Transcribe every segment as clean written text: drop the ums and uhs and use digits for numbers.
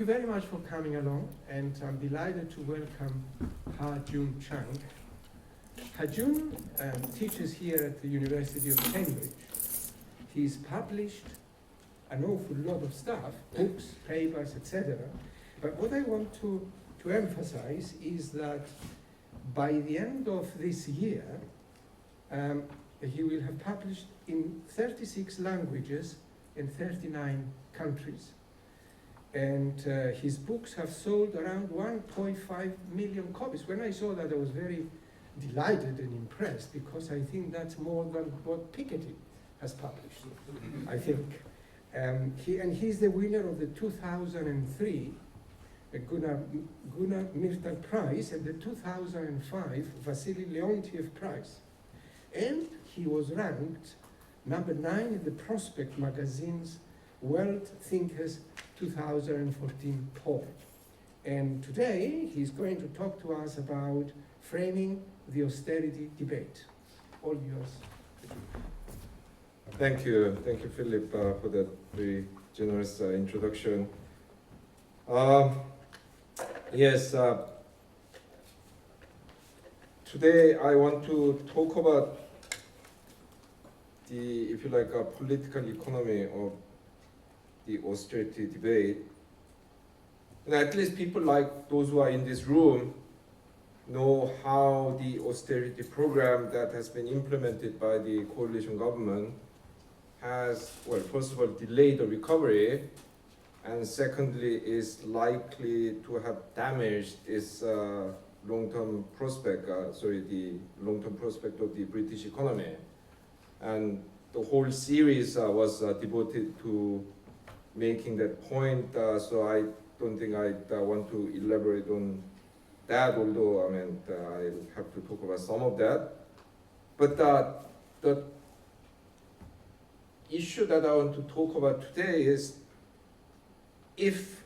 Thank you very much for coming along, and I'm delighted to welcome Ha-Joon Chang. Ha-Joon teaches here at the University of Cambridge. He's published an awful lot of stuff, books, papers, etc. But what I want to emphasize is that by the end of this year, he will have published in 36 languages in 39 countries. And his books have sold around 1.5 million copies. When I saw that, I was very delighted and impressed, because I think that's more than what Piketty has published, I think. He's the winner of the 2003 Gunnar Myrdal Prize and the 2005 Vasily Leontiev Prize. And he was ranked number 9 in the Prospect magazine's World Thinkers 2014 poll. And today he's going to talk to us about framing the austerity debate. All yours. Thank you, Philip, for that very generous introduction. Yes, today I want to talk about the, if you like, political economy of the austerity debate. And at least people like those who are in this room know how the austerity program that has been implemented by the coalition government has, well, first of all, delayed the recovery, and secondly, is likely to have damaged its long-term prospect, the long-term prospect of the British economy. And the whole series was devoted to making that point, so I don't think I want to elaborate on that, although I'll have to talk about some of that. But the issue that I want to talk about today is, if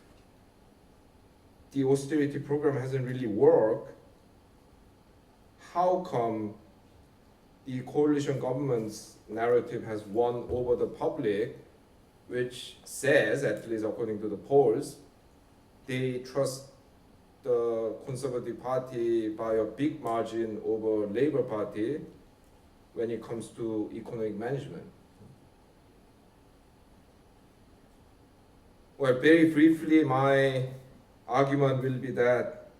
the austerity program hasn't really worked, how come the coalition government's narrative has won over the public, which says, at least according to the polls, they trust the Conservative Party by a big margin over Labour Party when it comes to economic management? Well, very briefly, my argument will be that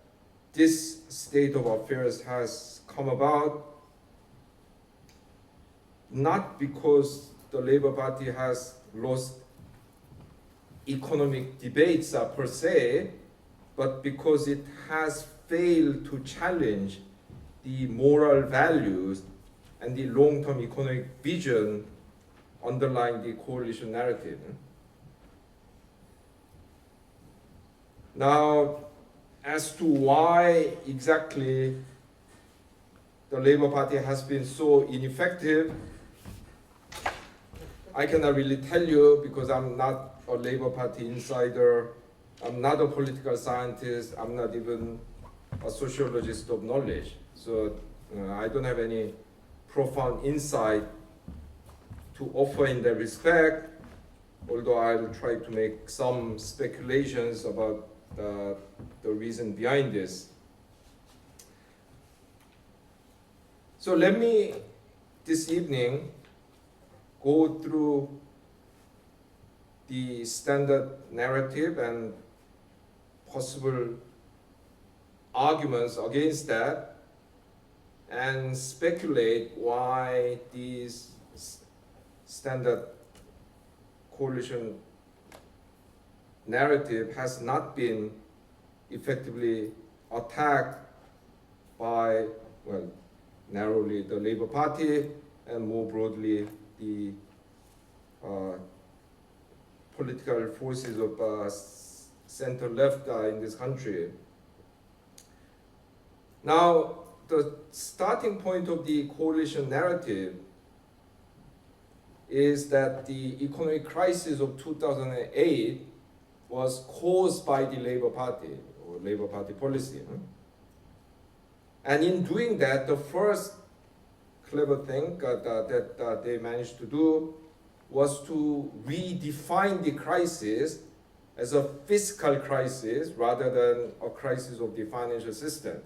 this state of affairs has come about not because the Labour Party has lost economic debates per se, but because it has failed to challenge the moral values and the long-term economic vision underlying the coalition narrative. Now, as to why exactly the Labour Party has been so ineffective, I cannot really tell you, because I'm not a Labour Party insider, I'm not a political scientist, I'm not even a sociologist of knowledge. So I don't have any profound insight to offer in that respect, although I'll try to make some speculations about the reason behind this. So let me, this evening, go through the standard narrative and possible arguments against that, and speculate why these standard coalition narrative has not been effectively attacked by, well, narrowly the Labour Party and more broadly the political forces of center-left in this country. Now, the starting point of the coalition narrative is that the economic crisis of 2008 was caused by the Labour Party or Labour Party policy. And in doing that, the first clever thing that they managed to do was to redefine the crisis as a fiscal crisis rather than a crisis of the financial system.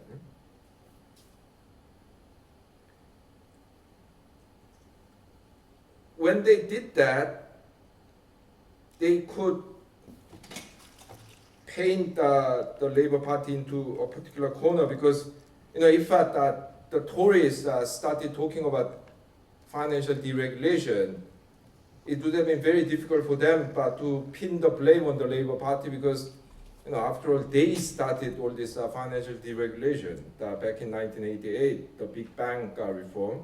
When they did that, they could paint the Labour Party into a particular corner, because if the Tories started talking about financial deregulation, it would have been very difficult for them to pin the blame on the Labour Party, because after all, they started all this financial deregulation back in 1988, the Big Bang reform.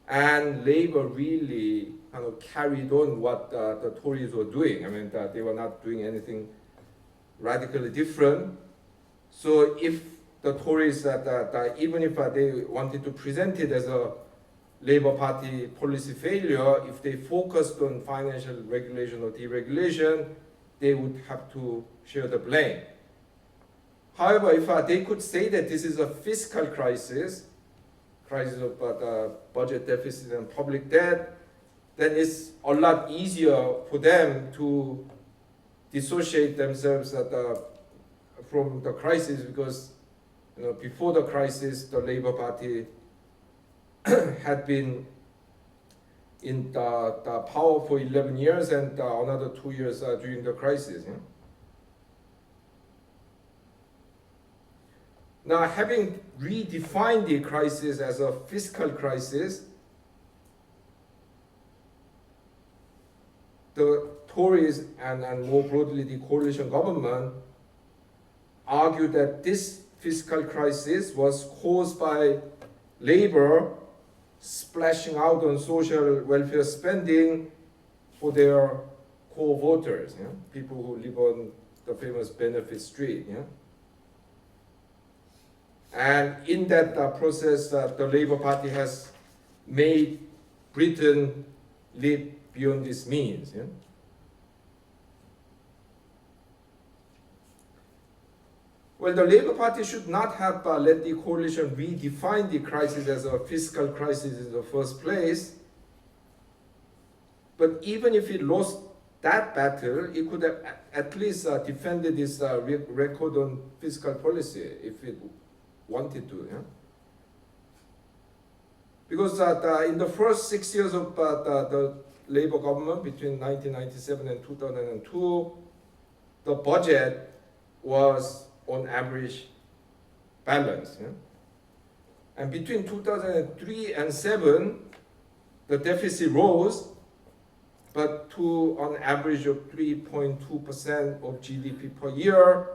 And Labour really kind of carried on what the Tories were doing. I mean, they were not doing anything radically different. So if the Tories, even if they wanted to present it as a Labour Party policy failure, if they focused on financial regulation or deregulation, they would have to share the blame. However, if they could say that this is a fiscal crisis of budget deficit and public debt, then it's a lot easier for them to dissociate themselves from the crisis, because before the crisis, the Labour Party had been in the power for 11 years and another 2 years during the crisis. Now, having redefined the crisis as a fiscal crisis, the Tories and more broadly the coalition government argued that this fiscal crisis was caused by Labour splashing out on social welfare spending for their core voters, people who live on the famous Benefit Street. And in that process, the Labour Party has made Britain live beyond its means. Well, the Labour Party should not have let the coalition redefine the crisis as a fiscal crisis in the first place. But even if it lost that battle, it could have at least defended its record on fiscal policy if it wanted to. Because in the first 6 years of the Labour government, between 1997 and 2002, the budget was on average balanced. And between 2003 and 2007, the deficit rose, but to an average of 3.2% of GDP per year,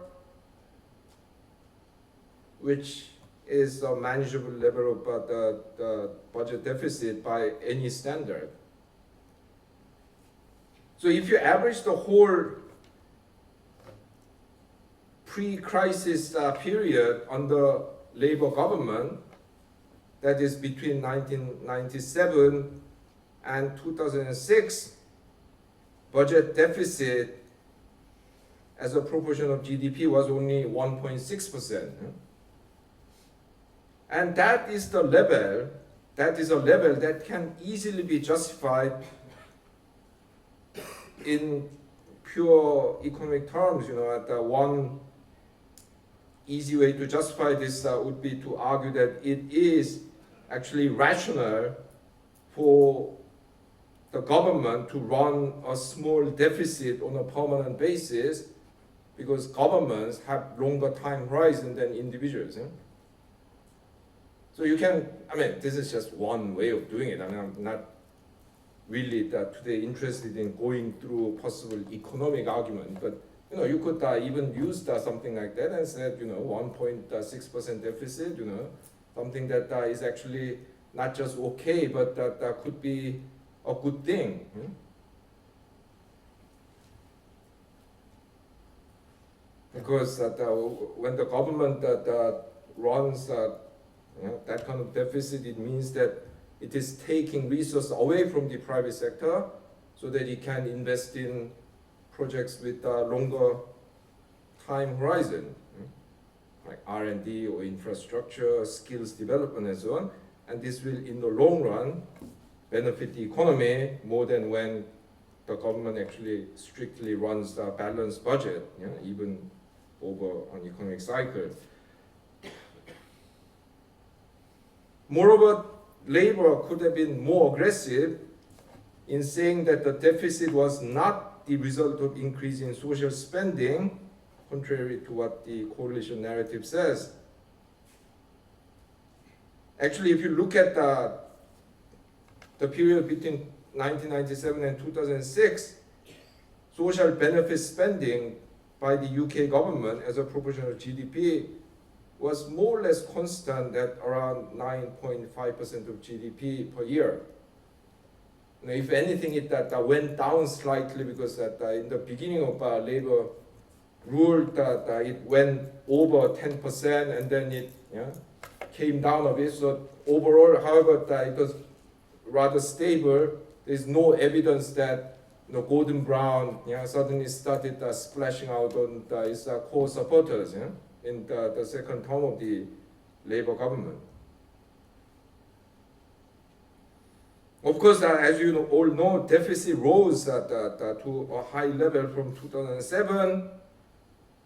which is a manageable level of the budget deficit by any standard. So if you average the whole pre-crisis period under Labour government, that is between 1997 and 2006, budget deficit as a proportion of GDP was only 1.6%. And that is a level that can easily be justified in pure economic terms. One easy way to justify this would be to argue that it is actually rational for the government to run a small deficit on a permanent basis, because governments have longer time horizon than individuals. So you can, this is just one way of doing it. I'm not really today interested in going through possible economic argument, but you could even use something like that and said, 1.6% deficit, something that is actually not just okay, but that could be a good thing. Because when the government runs that kind of deficit, it means that it is taking resources away from the private sector so that it can invest in projects with a longer time horizon, like R&D or infrastructure, skills development and so on. And this will, in the long run, benefit the economy more than when the government actually strictly runs the balanced budget, even over an economic cycle. Moreover, Labour could have been more aggressive in saying that the deficit was not the result of increase in social spending, contrary to what the coalition narrative says. Actually, if you look at the period between 1997 and 2006, social benefit spending by the UK government as a proportion of GDP was more or less constant at around 9.5% of GDP per year. Now, if anything, it went down slightly because in the beginning of Labour rule, it went over 10% and then it came down a bit. So overall, however, it was rather stable. There's no evidence that Gordon Brown suddenly started splashing out on his core supporters in the second term of the Labour government. Of course, as you all know, deficit rose to a high level from 2007,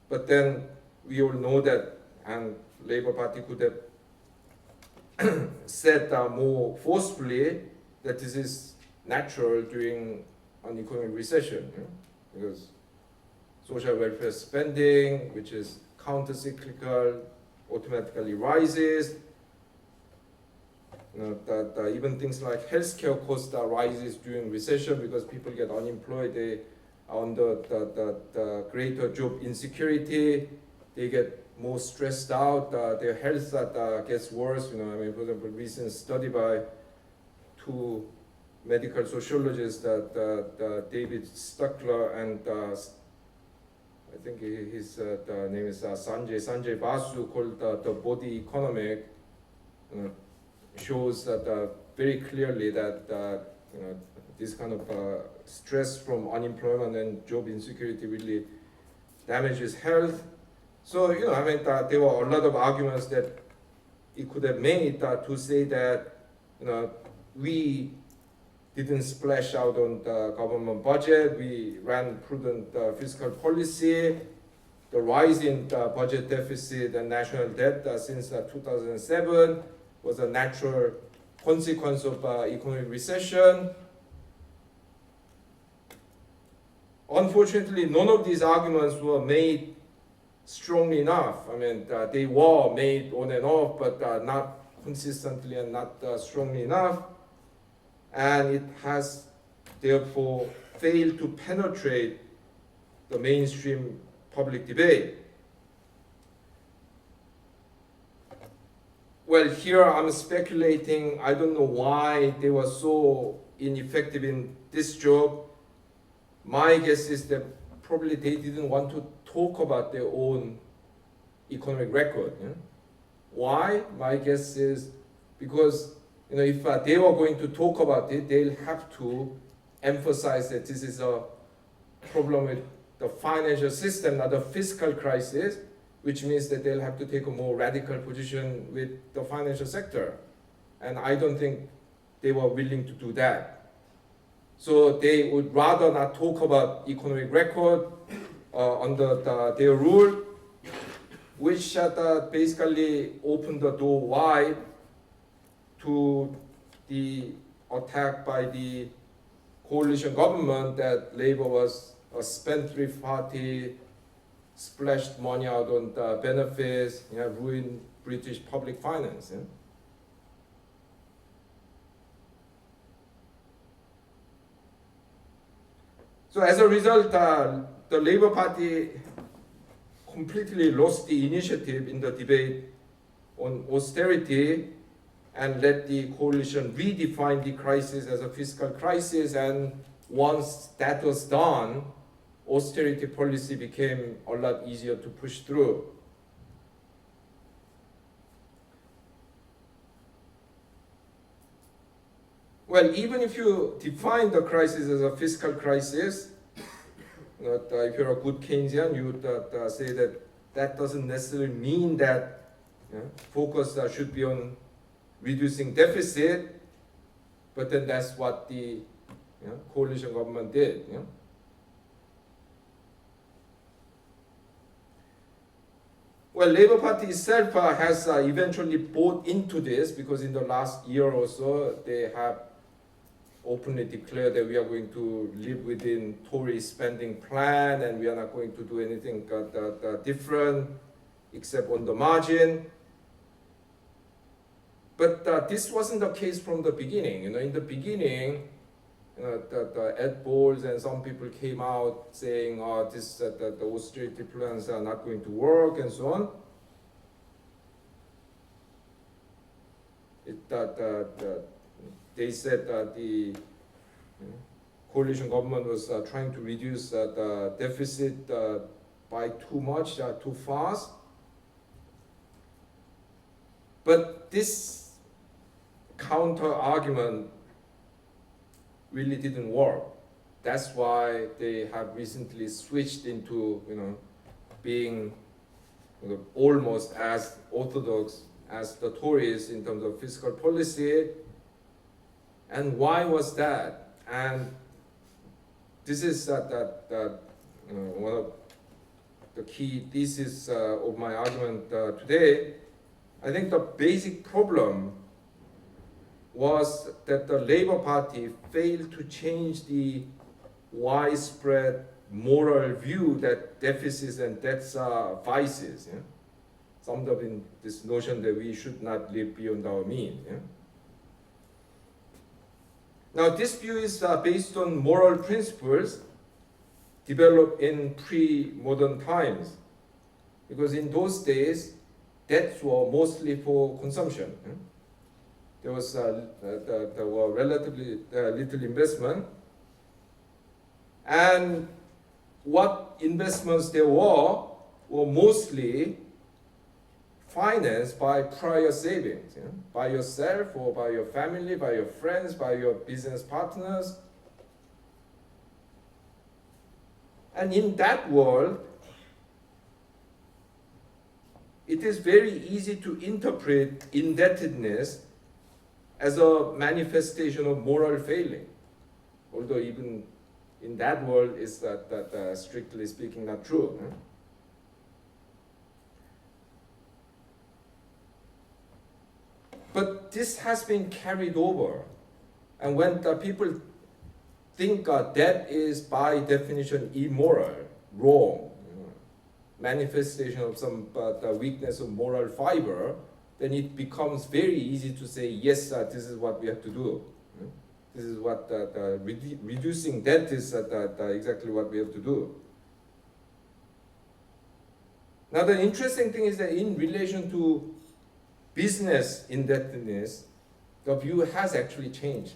but then we all know that, and Labour Party could have said more forcefully that this is natural during an economic recession, because social welfare spending, which is counter-cyclical, automatically rises. Even things like healthcare costs rises during recession because people get unemployed, they are under the greater job insecurity, they get more stressed out, their health gets worse. For example, recent study by two medical sociologists, David Stuckler and I think his name is Sanjay Basu, called the body economic, shows that very clearly that this kind of stress from unemployment and job insecurity really damages health. So there were a lot of arguments that it could have made to say that we didn't splash out on the government budget, we ran prudent fiscal policy. The rise in the budget deficit and national debt since 2007 was a natural consequence of economic recession. Unfortunately, none of these arguments were made strongly enough. They were made on and off, but not consistently and not strongly enough. And it has therefore failed to penetrate the mainstream public debate. Well, here I'm speculating. I don't know why they were so ineffective in this job. My guess is that probably they didn't want to talk about their own economic record. Why? My guess is because if they were going to talk about it, they'll have to emphasize that this is a problem with the financial system, not a fiscal crisis, which means that they'll have to take a more radical position with the financial sector. And I don't think they were willing to do that. So they would rather not talk about economic record under their rule, which basically opened the door wide to the attack by the coalition government that Labour was a spendthrift party, splashed money out on the benefits, ruined British public finance. So as a result, the Labour Party completely lost the initiative in the debate on austerity and let the coalition redefine the crisis as a fiscal crisis. And once that was done, austerity policy became a lot easier to push through. Well, even if you define the crisis as a fiscal crisis, if you're a good Keynesian, you would say that that doesn't necessarily mean that focus should be on reducing deficit, but then that's what the coalition government did. Well, Labour Party itself has eventually bought into this, because in the last year or so they have openly declared that we are going to live within Tory spending plan and we are not going to do anything different except on the margin. But this wasn't the case from the beginning. In the beginning, Ed Balls and some people came out saying, "Oh, the austerity plans are not going to work," and so on. They said that the coalition government was trying to reduce the deficit by too much, too fast. But this counter argument really didn't work. That's why they have recently switched into being almost as orthodox as the Tories in terms of fiscal policy. And why was that? And this is one of the key theses of my argument today. I think the basic problem was that the Labour Party failed to change the widespread moral view that deficits and debts are vices, summed up in this notion that we should not live beyond our means. Now, this view is based on moral principles developed in pre-modern times, because in those days, debts were mostly for consumption. There were relatively little investment, and what investments there were mostly financed by prior savings, by yourself or by your family, by your friends, by your business partners. And in that world, it is very easy to interpret indebtedness as a manifestation of moral failing, although even in that world is that strictly speaking not true. But this has been carried over, and when the people think debt is by definition immoral, wrong, manifestation of some weakness of moral fiber, then it becomes very easy to say, yes, this is what we have to do. This is what reducing debt is exactly what we have to do. Now, the interesting thing is that in relation to business indebtedness, the view has actually changed.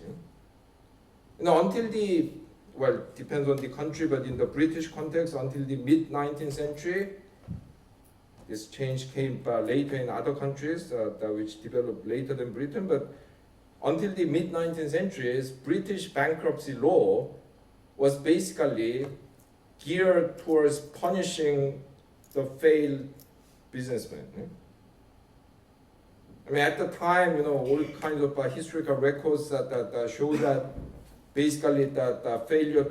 Until the, well, depends on the country, but in the British context, until the mid-19th century, this change came later in other countries, which developed later than Britain, but until the mid-19th century, British bankruptcy law was basically geared towards punishing the failed businessmen. I mean, at the time, all kinds of historical records that show that basically that failure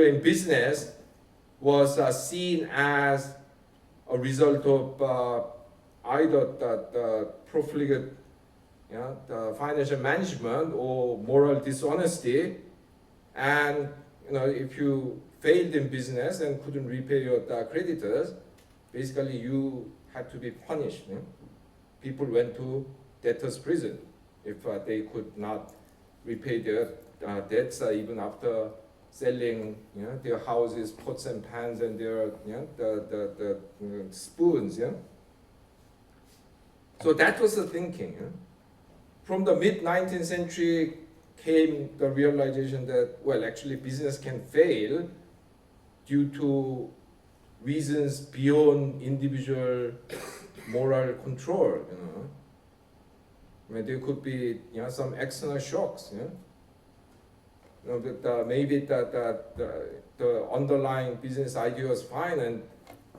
in business was seen as a result of either the profligate the financial management or moral dishonesty, and if you failed in business and couldn't repay your creditors, basically you had to be punished. People went to debtors' prison if they could not repay their debts even after selling their houses, pots and pans, and their the spoons. So that was the thinking. From the mid-19th century came the realization that, well, actually business can fail due to reasons beyond individual moral control. I mean, there could be some external shocks. But maybe the underlying business idea was fine and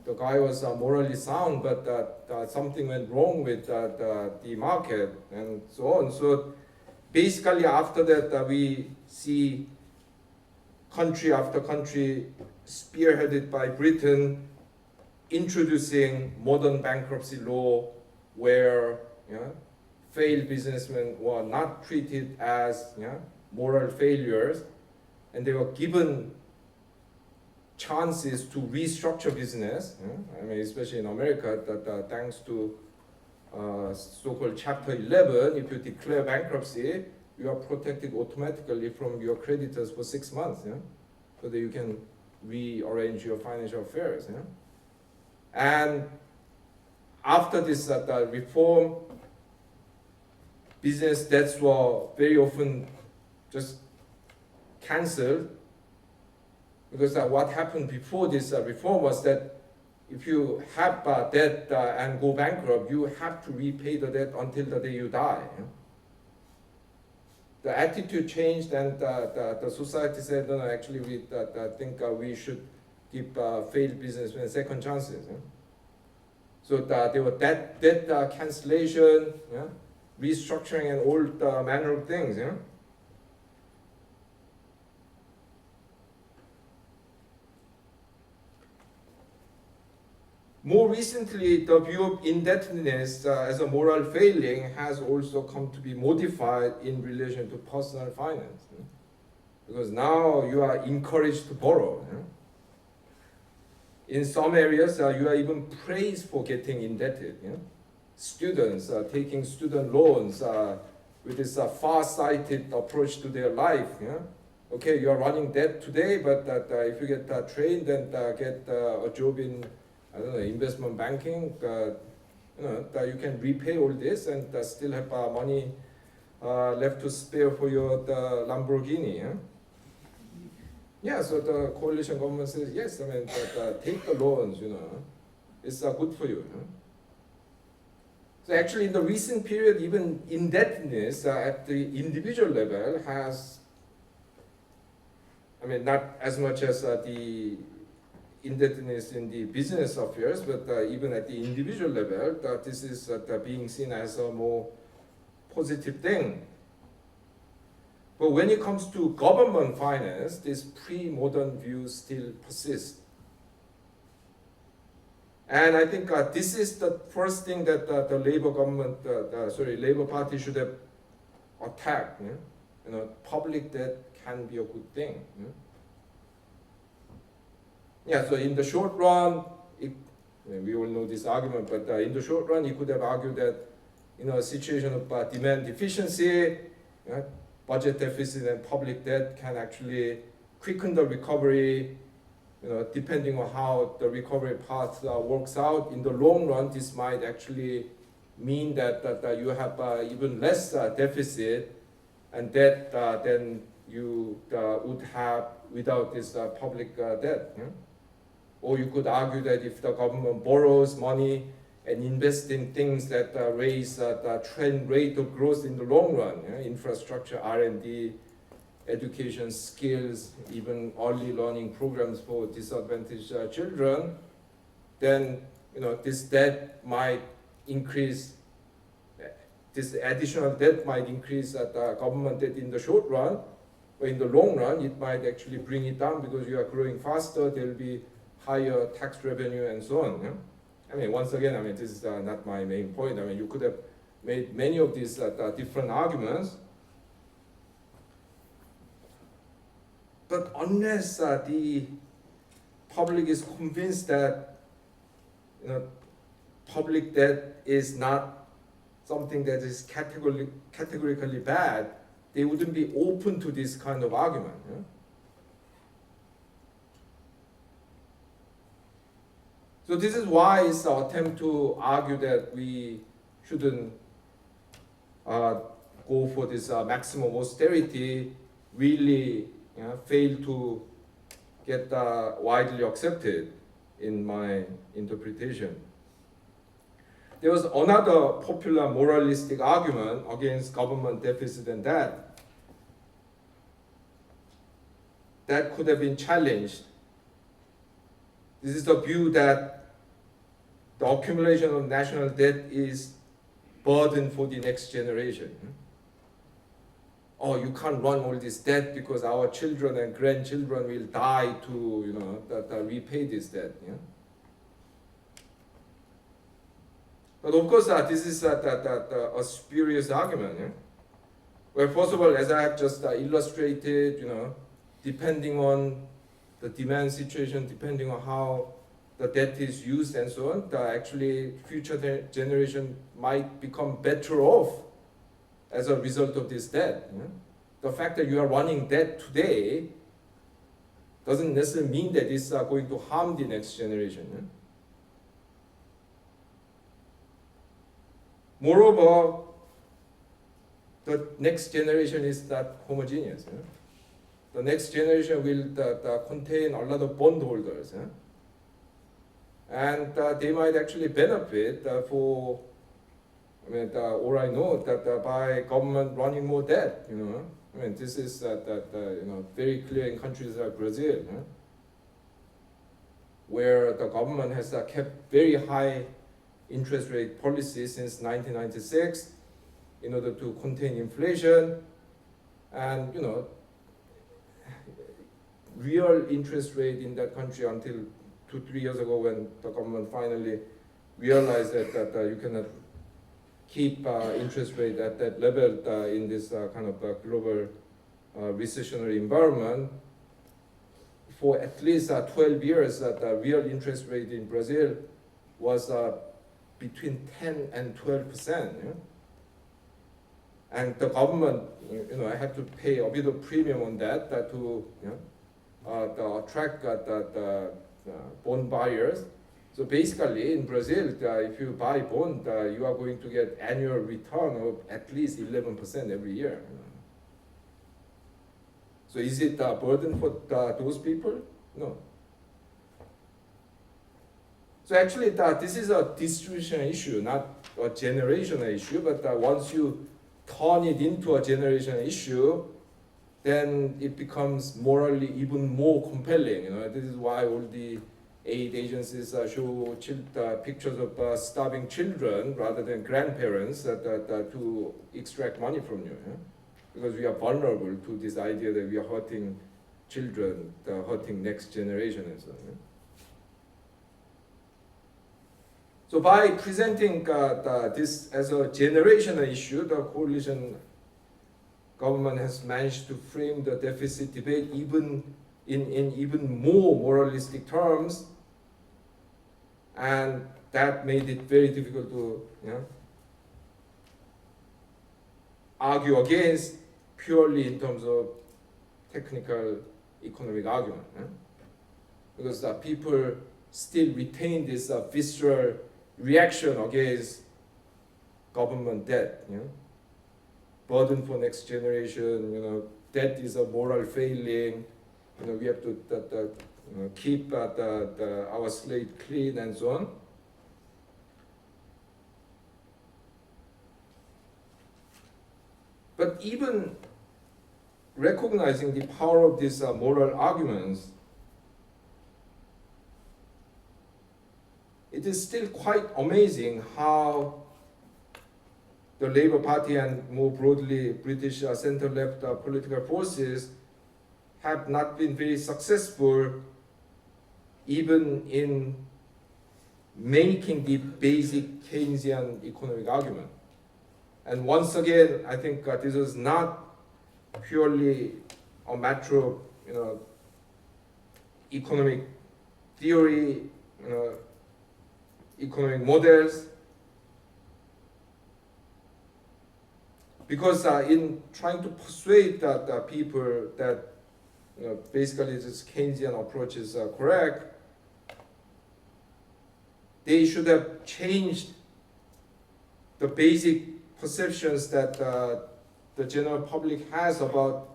the guy was morally sound, but something went wrong with the market and so on. So basically after that we see country after country spearheaded by Britain introducing modern bankruptcy law where failed businessmen were not treated as moral failures, and they were given chances to restructure business. I mean, especially in America, that thanks to so-called Chapter 11, if you declare bankruptcy, you are protected automatically from your creditors for 6 months, so that you can rearrange your financial affairs. And after this reform, business debts were very often just cancelled, because what happened before this reform was that if you have debt and go bankrupt, you have to repay the debt until the day you die. The attitude changed, and the society said, no, actually, we think we should give failed businessmen second chances. So there were debt cancellation, restructuring, and all manner of things. More recently, the view of indebtedness as a moral failing has also come to be modified in relation to personal finance. Because now you are encouraged to borrow. In some areas, you are even praised for getting indebted. Students taking student loans with this far-sighted approach to their life. Okay, you are running debt today, but if you get trained and get a job in, I don't know, investment banking, that you can repay all this and still have money left to spare for your Lamborghini. Yeah, so the coalition government says, yes, I mean, take the loans, it's good for you. So actually in the recent period, even indebtedness at the individual level has, I mean, not as much as the indebtedness in the business affairs, but even at the individual level, this is being seen as a more positive thing. But when it comes to government finance, this pre-modern view still persists. And I think this is the first thing that the Labour Party should have attacked. Public debt can be a good thing. Yeah, so in the short run, we all know this argument, but in the short run, you could have argued that in a situation of demand deficiency, budget deficit and public debt can actually quicken the recovery, depending on how the recovery path works out. In the long run, this might actually mean that you have even less deficit and debt than you would have without this public debt. Or you could argue that if the government borrows money and invests in things that raise the trend rate of growth in the long run, infrastructure, R&D, education, skills, even early learning programs for disadvantaged children, then this debt might increase. This additional debt might increase government debt in the short run, but in the long run, it might actually bring it down because you are growing faster. There will be higher tax revenue and so on. I mean, once again, this is not my main point. You could have made many of these different arguments. But unless the public is convinced that public debt is not something that is categorically bad, they wouldn't be open to this kind of argument. So this is why it's an attempt to argue that we shouldn't go for this maximum austerity really fail to get widely accepted in my interpretation. There was another popular moralistic argument against government deficit and debt that could have been challenged. This is the view that the accumulation of national debt is burden for the next generation. oh, you can't run all this debt because our children and grandchildren will die to, that repay this debt. Yeah? But of course, this is a spurious argument. Yeah? Well, first of all, as I have just illustrated, depending on the demand situation, depending on how the debt is used and so on, actually future generation might become better off as a result of this debt. Yeah? The fact that you are running debt today doesn't necessarily mean that it's going to harm the next generation. Yeah? Moreover, the next generation is not homogeneous. Yeah? The next generation will contain a lot of bondholders. Yeah? And they might actually benefit for, or I know that by government running more debt. This is very clear in countries like Brazil, where the government has kept very high interest rate policy since 1996 in order to contain inflation, and real interest rate in that country until 2-3 years ago, when the government finally realized that you cannot keep interest rate at that level in this kind of global recessionary environment. For at least 12 years, the real interest rate in Brazil was between 10 and 12%. Yeah? And the government, had to pay a bit of premium on that to attract the bond buyers. So basically, in Brazil, if you buy bond, you are going to get annual return of at least 11% every year. So is it a burden for those people? No. So actually, this is a distribution issue, not a generational issue. But once you turn it into a generational issue, then it becomes morally even more compelling. This is why all the aid agencies show pictures of starving children rather than grandparents to extract money from you. Yeah? Because we are vulnerable to this idea that we are hurting children, hurting next generation and so on. Yeah? So by presenting this as a generational issue, the coalition government has managed to frame the deficit debate in even more moralistic terms, and that made it very difficult to argue against purely in terms of technical economic argument. Because people still retain this visceral reaction against government debt. Burden for next generation, debt is a moral failing, we have to keep our slate clean and so on. But even recognizing the power of these moral arguments, it is still quite amazing how the Labour Party and more broadly British centre-left political forces have not been very successful even in making the basic Keynesian economic argument. And once again, I think this is not purely a matter of economic theory, economic models. Because in trying to persuade the people that basically this Keynesian approach is correct, they should have changed the basic perceptions that the general public has about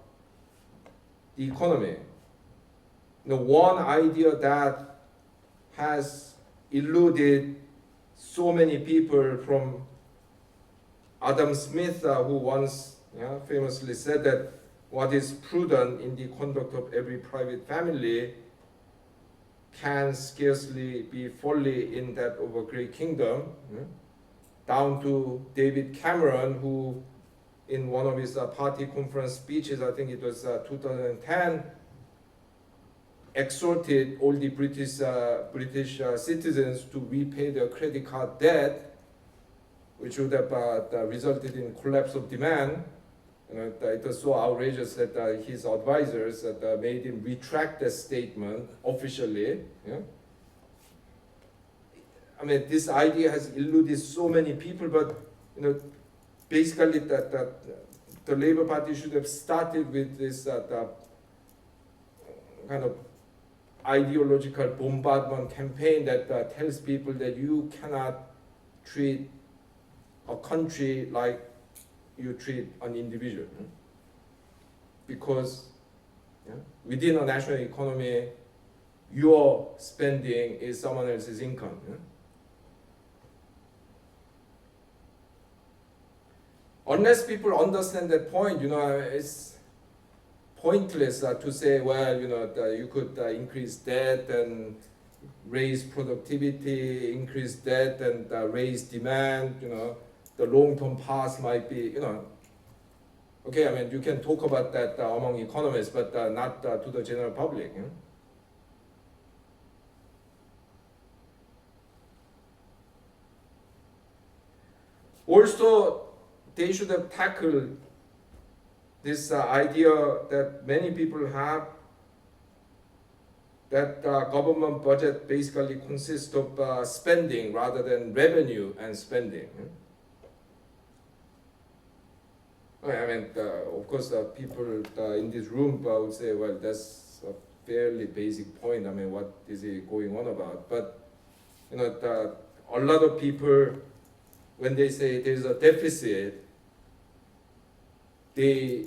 the economy. One idea that has eluded so many people, from Adam Smith, who once famously said that what is prudent in the conduct of every private family can scarcely be folly in that of a great kingdom, down to David Cameron, who in one of his party conference speeches, I think it was 2010, exhorted all the British citizens to repay their credit card debt, which would have resulted in collapse of demand. It was so outrageous that his advisors made him retract that statement officially. Yeah? I mean, this idea has eluded so many people, but basically that the Labour Party should have started with this kind of ideological bombardment campaign that tells people that you cannot treat a country like you treat an individual. Because within a national economy, your spending is someone else's income. Unless people understand that point, it's pointless to say, well, you could increase debt and raise productivity, increase debt and raise demand. The long-term path might be, okay. I mean, you can talk about that among economists, but not to the general public. Also, they should have tackled this idea that many people have, that government budget basically consists of spending rather than revenue and spending. I mean, of course, people in this room would say, well, that's a fairly basic point. I mean, what is he going on about? But, a lot of people, when they say there's a deficit, they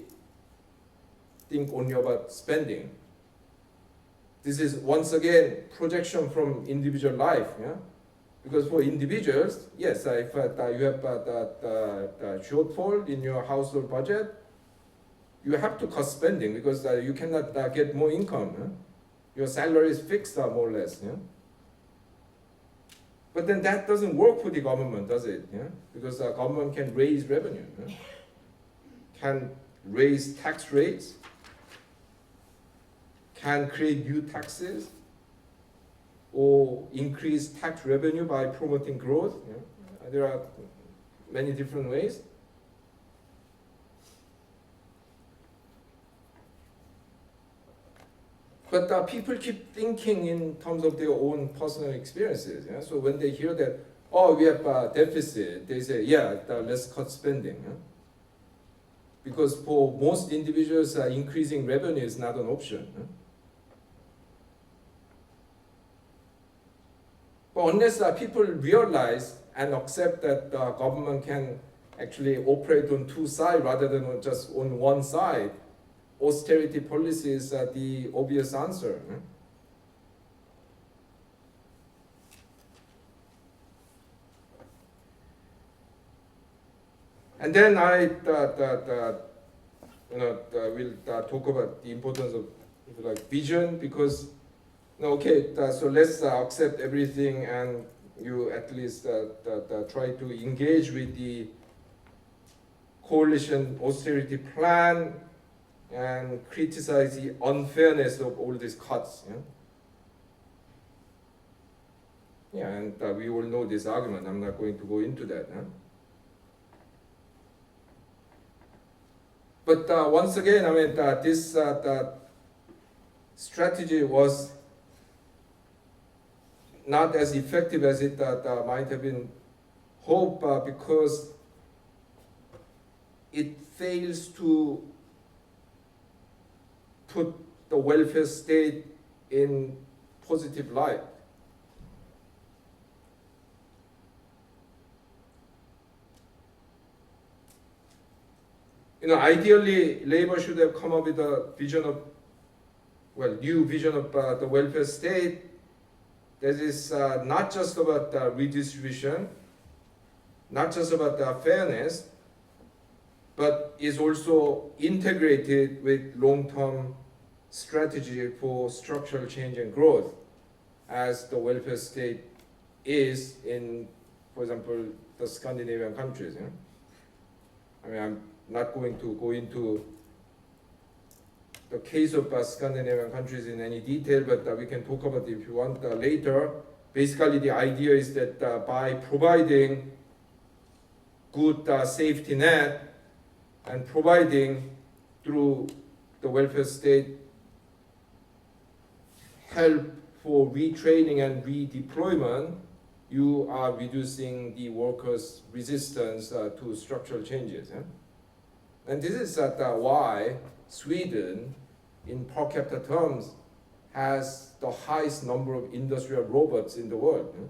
think only about spending. This is, once again, projection from individual life. Yeah? Because for individuals, yes, if you have the shortfall in your household budget, you have to cut spending because you cannot get more income. Yeah? Your salary is fixed more or less. Yeah? But then that doesn't work for the government, does it? Yeah? Because the government can raise revenue, can raise tax rates, can create new taxes, or increase tax revenue by promoting growth. There are many different ways. But people keep thinking in terms of their own personal experiences. Yeah? So when they hear that, oh, we have a deficit, they say, yeah, let's cut spending. Yeah? Because for most individuals, increasing revenue is not an option. Yeah? But unless people realize and accept that the government can actually operate on two sides rather than just on one side, austerity policy is the obvious answer. And then I will talk about the importance of, if you like, vision, because okay, so let's accept everything, and you at least try to engage with the coalition austerity plan and criticize the unfairness of all these cuts. Yeah, and we all know this argument. I'm not going to go into that. But once again, I mean, this strategy was not as effective as it might have been hoped, because it fails to put the welfare state in positive light. Ideally, Labour should have come up with a vision of, new vision of the welfare state that is not just about redistribution, not just about fairness, but is also integrated with long-term strategy for structural change and growth, as the welfare state is in, for example, the Scandinavian countries. I mean, I'm not going to go into the case of Scandinavian countries in any detail, but we can talk about it if you want later. Basically, the idea is that by providing good safety net and providing through the welfare state help for retraining and redeployment, you are reducing the workers' resistance to structural changes. Yeah? And this is why Sweden, in per capita terms, has the highest number of industrial robots in the world. Yeah?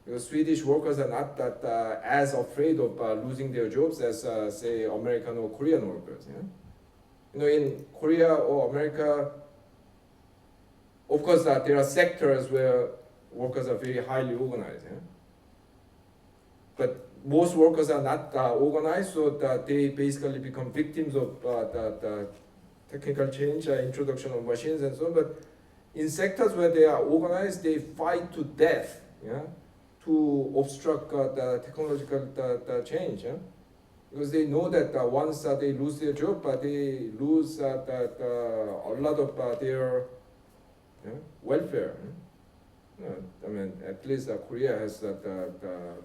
Because Swedish workers are not that as afraid of losing their jobs as, say, American or Korean workers. Yeah? You know, in Korea or America, of course, there are sectors where workers are very highly organized. Yeah? But most workers are not organized, so that they basically become victims of the technical change, introduction of machines and so on. But in sectors where they are organized, they fight to death. Yeah? To obstruct the technological change, yeah? Because they know that once they lose their job, they lose a lot of their welfare. I mean, at least Korea has the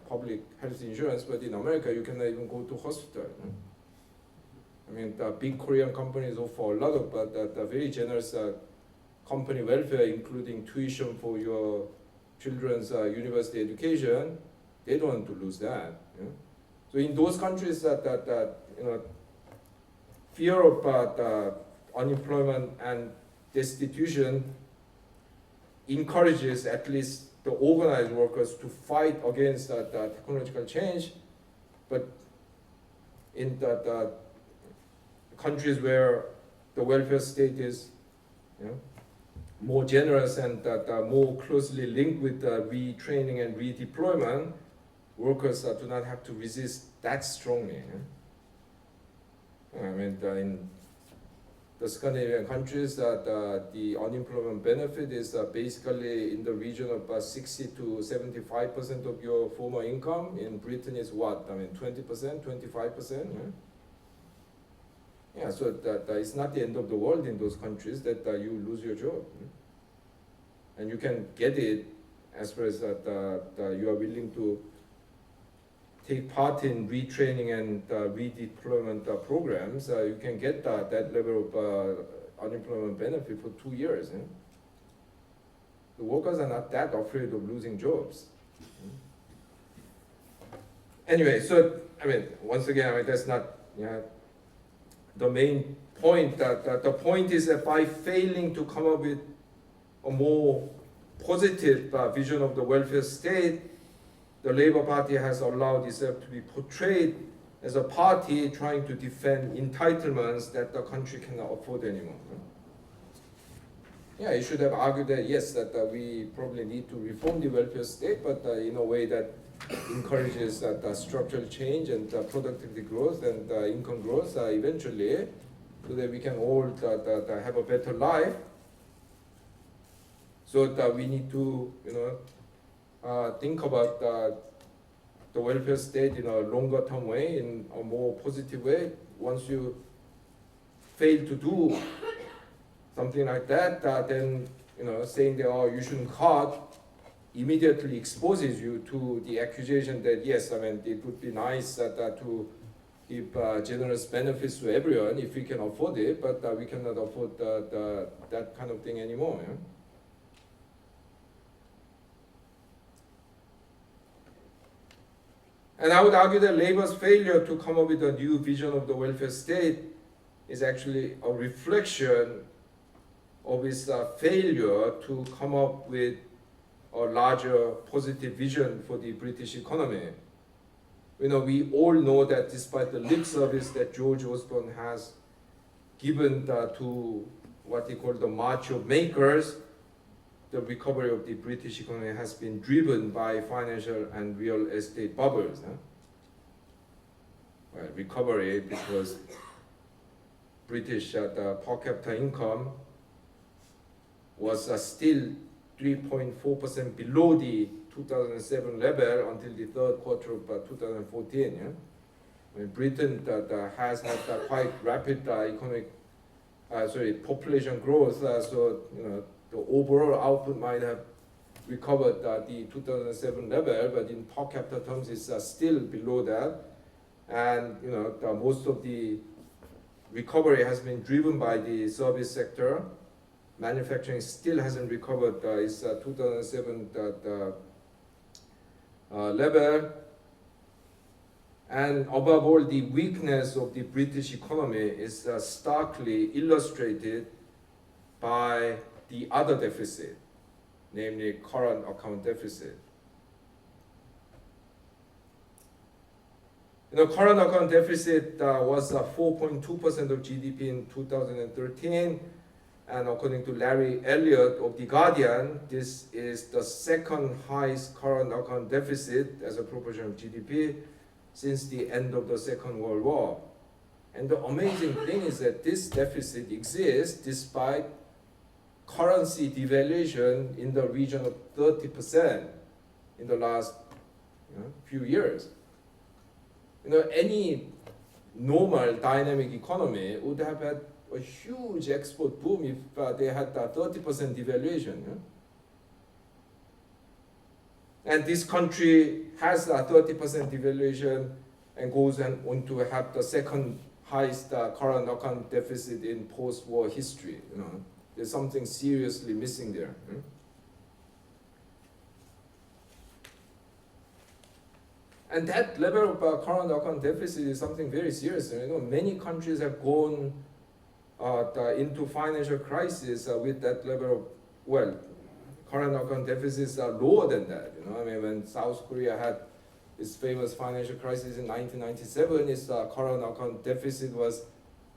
public health insurance, but in America you cannot even go to hospital. I mean, the big Korean companies offer a lot of the very generous company welfare, including tuition for your children's university education. They don't want to lose that. Yeah? So in those countries fear of the unemployment and destitution encourages at least the organized workers to fight against the technological change. But in the countries where the welfare state is more generous and more closely linked with retraining and redeployment, workers do not have to resist that strongly. I mean, in the Scandinavian countries, the unemployment benefit is basically in the region of 60 to 75% of your former income. In Britain, is what? I mean, 20%, 25%. Yeah, so that it's not the end of the world in those countries that you lose your job. And you can get it as far as that you are willing to take part in retraining and redeployment programs. You can get that level of unemployment benefit for 2 years. The workers are not that afraid of losing jobs. Anyway, so I mean, once again, that's not the main point. The point is that by failing to come up with a more positive vision of the welfare state, the Labour Party has allowed itself to be portrayed as a party trying to defend entitlements that the country cannot afford anymore. Yeah, you should have argued that yes, that we probably need to reform the welfare state, but in a way that encourages structural change and productivity growth and income growth eventually, so that we can all have a better life. So that we need to, think about the welfare state in a longer term way, in a more positive way. Once you fail to do something like that, then saying that you shouldn't cut immediately exposes you to the accusation that yes, I mean, it would be nice to give generous benefits to everyone if we can afford it, but we cannot afford that kind of thing anymore. Yeah? And I would argue that Labour's failure to come up with a new vision of the welfare state is actually a reflection of its failure to come up with a larger positive vision for the British economy. We all know that despite the lip service that George Osborne has given to what he called the March of Makers, the recovery of the British economy has been driven by financial and real estate bubbles. Well, recovery because British per capita income was still 3.4% below the 2007 level until the third quarter of 2014. I mean, Britain has had quite rapid population growth, so the overall output might have recovered the 2007 level, but in per capita terms, it's still below that. And most of the recovery has been driven by the service sector. Manufacturing still hasn't recovered its 2007 level. And above all, the weakness of the British economy is starkly illustrated by the other deficit, namely current account deficit. Current account deficit was 4.2% of GDP in 2013, and according to Larry Elliott of The Guardian, this is the second highest current account deficit as a proportion of GDP since the end of the Second World War. And the amazing thing is that this deficit exists despite currency devaluation in the region of 30% in the last few years. Any normal dynamic economy would have had a huge export boom if they had a 30% devaluation. And this country has a 30% devaluation and goes on to have the second highest current account deficit in post-war history. There's something seriously missing there. And that level of current account deficit is something very serious. Many countries have gone into financial crisis with that level of, current account deficits are lower than that. When South Korea had its famous financial crisis in 1997, its current account deficit was,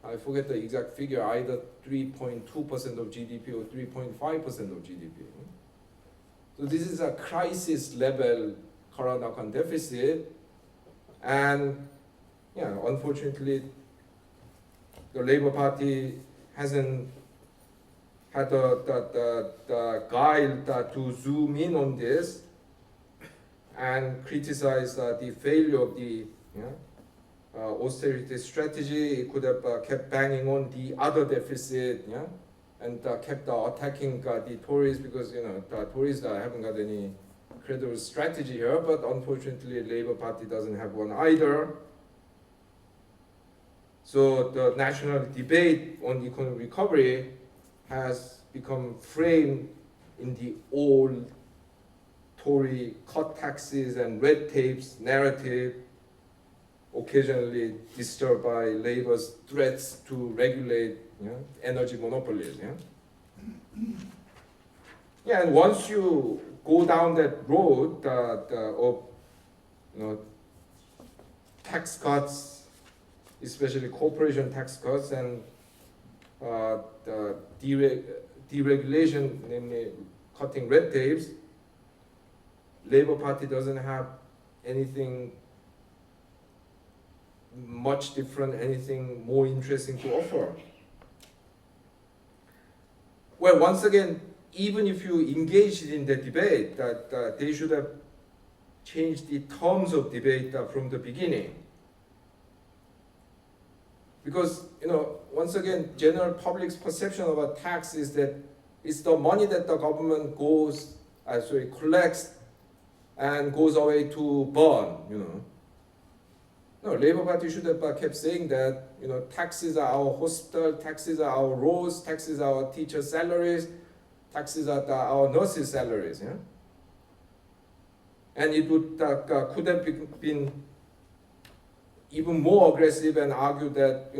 I forget the exact figure, either 3.2% of GDP or 3.5% of GDP. So this is a crisis level current account deficit, and unfortunately, the Labour Party hasn't had the guile to zoom in on this and criticize the failure of the austerity strategy. It could have kept banging on the other deficit, and kept attacking the Tories, because the Tories haven't got any credible strategy here, but unfortunately Labour Party doesn't have one either. So the national debate on economic recovery has become framed in the old Tory cut taxes and red tapes narrative, occasionally disturbed by Labour's threats to regulate energy monopolies. And once you go down that road of tax cuts, especially corporation tax cuts, and the deregulation, namely cutting red tapes, Labour Party doesn't have anything much different, anything more interesting to offer. Well, once again, even if you engaged in the debate, that they should have changed the terms of debate from the beginning. Because, once again, general public's perception of a tax is that it's the money that the government collects and goes away to burn, No, Labour Party should have kept saying that, taxes are our hospital, taxes are our roads, taxes are our teachers' salaries, taxes are our nurses' salaries. And it would could have been even more aggressive and argue that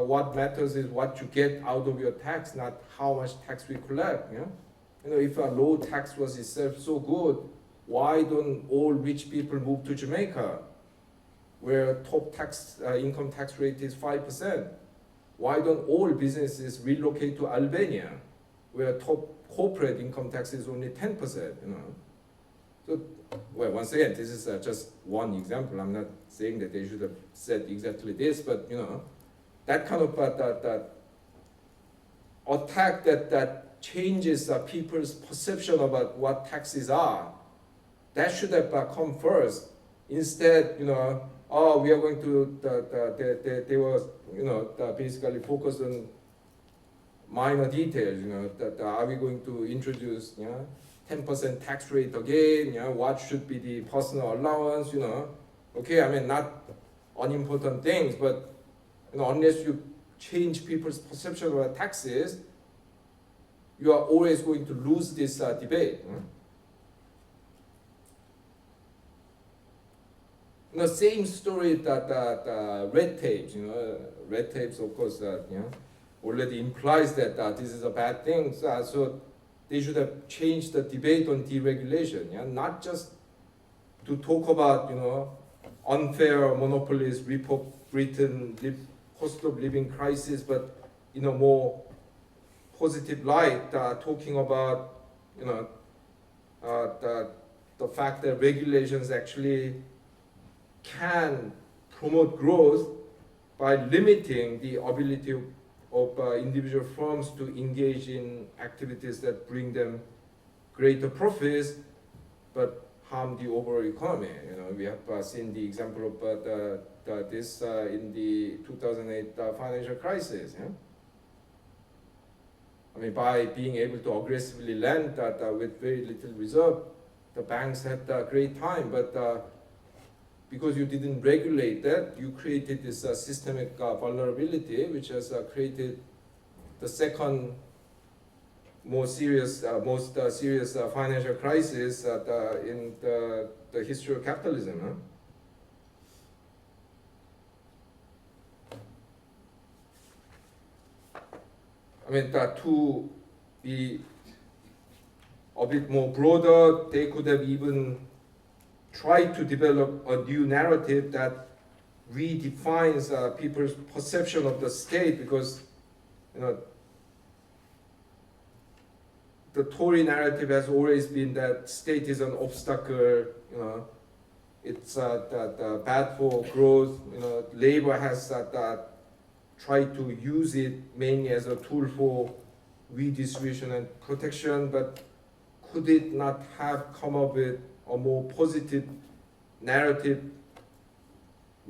what matters is what you get out of your tax, not how much tax we collect. If a low tax was itself so good, why don't all rich people move to Jamaica, where top income tax rate is 5%? Why don't all businesses relocate to Albania, where top corporate income tax is only 10%? So, once again, this is just one example. I'm not saying that they should have said exactly this, but that kind of that attack that changes people's perception about what taxes are, that should have come first. Instead, oh, we are going to, they were, basically focused on minor details, that are we going to introduce, 10% tax rate again, what should be the personal allowance, okay, I mean, not unimportant things, but, unless you change people's perception about taxes, you are always going to lose this debate. Same story that red tapes, red tapes, of course, already implies that this is a bad thing. So they should have changed the debate on deregulation, not just to talk about, unfair monopolies, written cost of living crisis, but in a more positive light, talking about, the fact that regulations actually can promote growth by limiting the ability of individual firms to engage in activities that bring them greater profits but harm the overall economy. We have seen the example of this in the 2008 financial crisis. I mean, by being able to aggressively lend with very little reserve, the banks had a great time, but because you didn't regulate that, you created this systemic vulnerability, which has created the second most serious financial crisis in the history of capitalism. I mean, to be a bit more broader, they could have even tried to develop a new narrative that redefines people's perception of the state, because the Tory narrative has always been that state is an obstacle, it's bad for growth. Labor has tried to use it mainly as a tool for redistribution and protection, but could it not have come up with a more positive narrative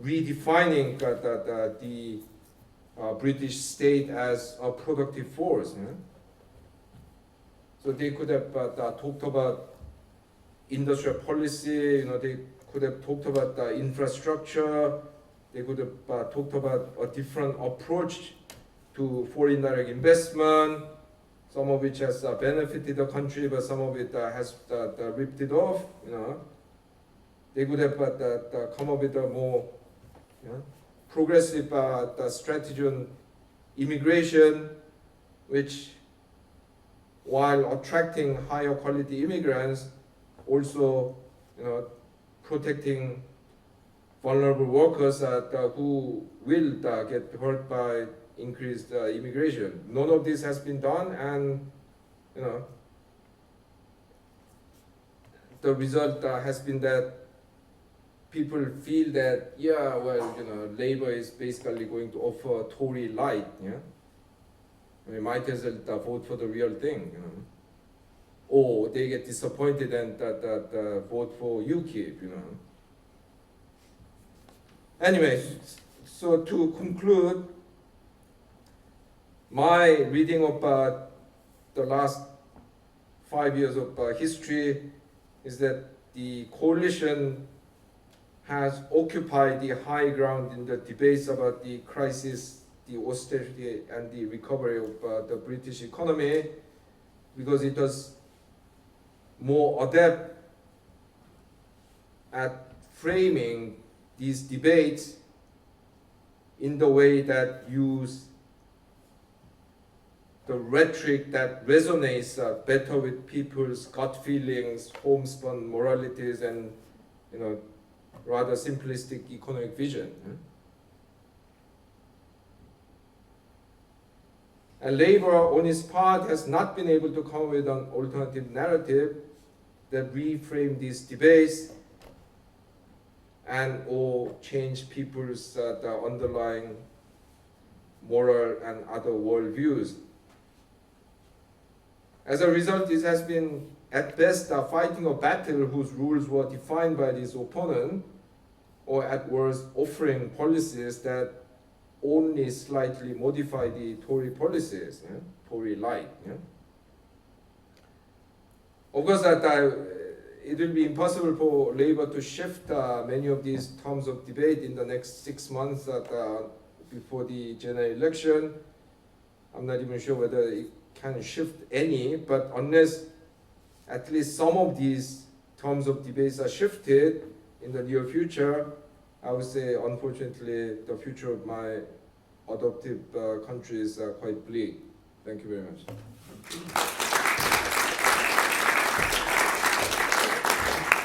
redefining the British state as a productive force? So they could have talked about industrial policy, they could have talked about infrastructure, they could have talked about a different approach to foreign direct investment, some of which has benefited the country, but some of it has ripped it off. They could have come up with a more progressive strategy on immigration, which, while attracting higher quality immigrants, also protecting vulnerable workers who will get hurt by increased immigration. None of this has been done, and the result has been that people feel that labor is basically going to offer Tory light. I mean, might as well vote for the real thing. Or they get disappointed and vote for UKIP. Anyway, so to conclude, my reading of the last 5 years of history is that the coalition has occupied the high ground in the debates about the crisis, the austerity, and the recovery of the British economy, because it was more adept at framing these debates in the way that use the rhetoric that resonates better with people's gut feelings, homespun moralities, and rather simplistic economic vision. And Labour, on its part, has not been able to come with an alternative narrative that reframe these debates and or change people's the underlying moral and other worldviews. As a result, this has been, at best, fighting a battle whose rules were defined by this opponent, or at worst offering policies that only slightly modify the Tory policies, yeah? Tory light. Yeah? Of course, it will be impossible for Labour to shift many of these terms of debate in the next 6 months before the general election. I'm not even sure whether it can shift any, but unless at least some of these terms of debates are shifted in the near future, I would say, unfortunately, the future of my adoptive country is quite bleak. Thank you very much.